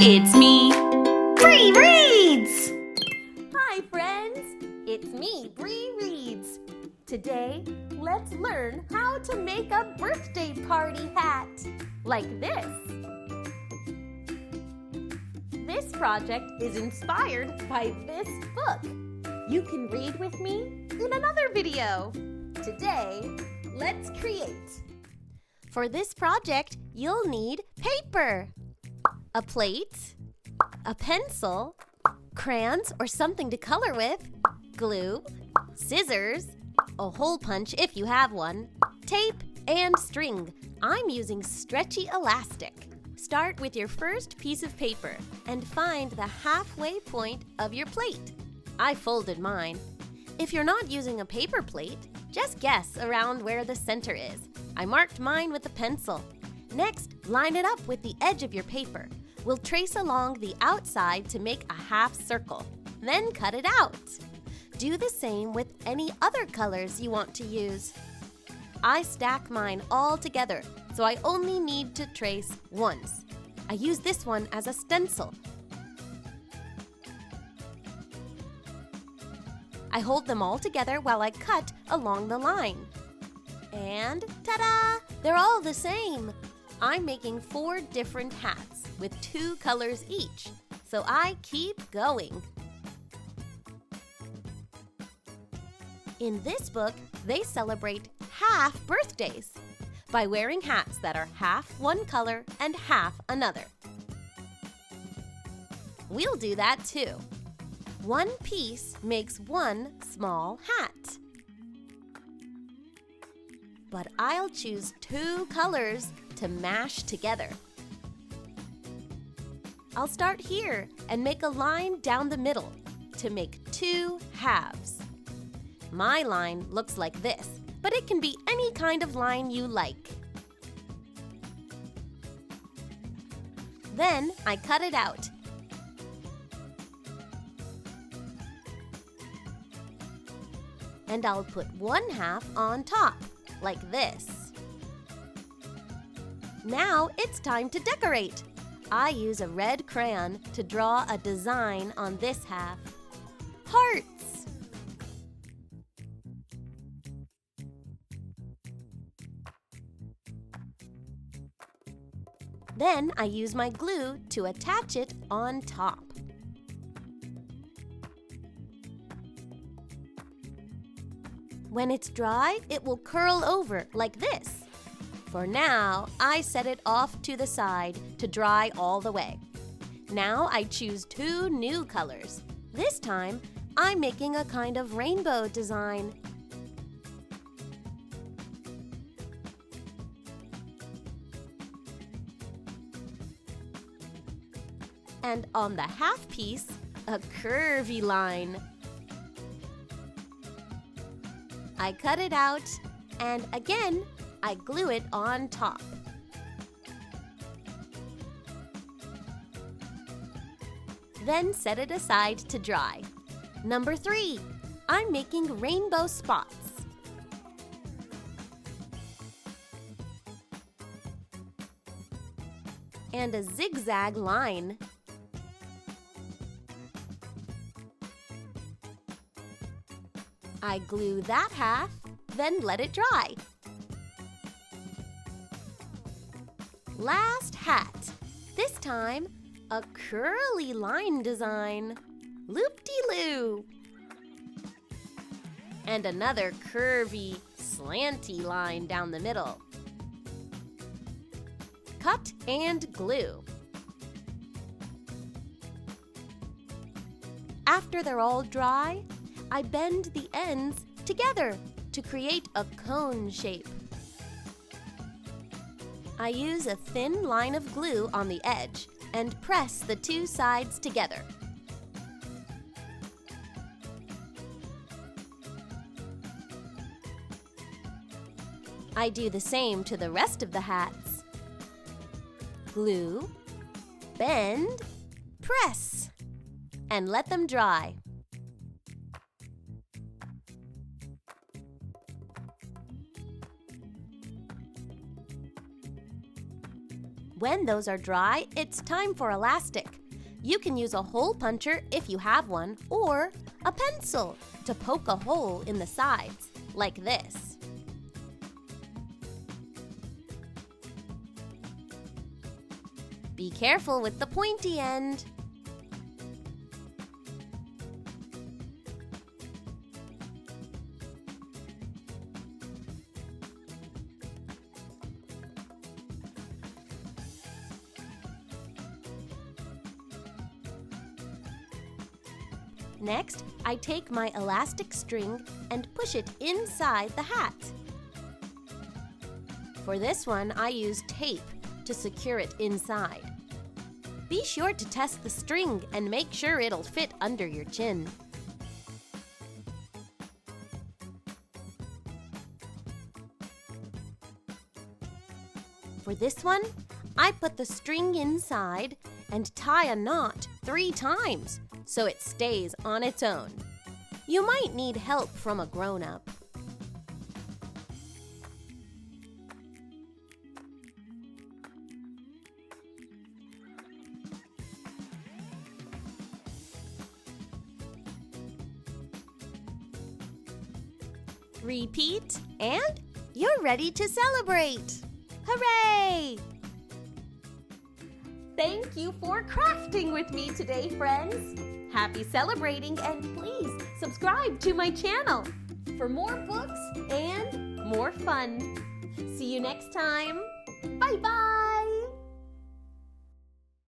It's me, Bri Reads! Hi friends, it's me, Bri Reads. Today, let's learn how to make a birthday party hat, like this. This project is inspired by this book. You can read with me in another video. Today, let's create. For this project, you'll need paper, a plate, a pencil, crayons or something to color with, glue, scissors, a hole punch if you have one, tape, and string. I'm using stretchy elastic. Start with your first piece of paper and find the halfway point of your plate. I folded mine. If you're not using a paper plate, just guess around where the center is. I marked mine with a pencil. Next, line it up with the edge of your paper. We'll trace along the outside to make a half circle, then cut it out. Do the same with any other colors you want to use. I stack mine all together, so I only need to trace once. I use this one as a stencil. I hold them all together while I cut along the line. And ta-da! They're all the same. I'm making 4 different hats with 2 colors each, so I keep going. In this book, they celebrate half birthdays by wearing hats that are half one color and half another. We'll do that too. One piece makes one small hat. But I'll choose 2 colors to mash together. I'll start here and make a line down the middle to make 2 halves. My line looks like this, but it can be any kind of line you like. Then I cut it out. And I'll put 1 half on top, like this. Now it's time to decorate. I use a red crayon to draw a design on this half. Hearts! Then I use my glue to attach it on top. When it's dry, it will curl over like this. For now, I set it off to the side to dry all the way. Now I choose 2 new colors. This time, I'm making a kind of rainbow design. And on the half piece, a curvy line. I cut it out, and again, I glue it on top. Then set it aside to dry. Number 3, I'm making rainbow spots. And a zigzag line. I glue that half, then let it dry. Last hat. This time, a curly line design. Loop-de-loo. And another curvy, slanty line down the middle. Cut and glue. After they're all dry, I bend the ends together to create a cone shape. I use a thin line of glue on the edge and press the 2 sides together. I do the same to the rest of the hats. Glue, bend, press, and let them dry. When those are dry, it's time for elastic. You can use a hole puncher if you have one, or a pencil to poke a hole in the sides, like this. Be careful with the pointy end. Next, I take my elastic string and push it inside the hat. For this one, I use tape to secure it inside. Be sure to test the string and make sure it'll fit under your chin. For this one, I put the string inside and tie a knot 3 times so it stays on its own. You might need help from a grown-up. Repeat, and you're ready to celebrate! Hooray! Thank you for crafting with me today, friends! Happy celebrating, and please subscribe to my channel for more books and more fun. See you next time. Bye-bye!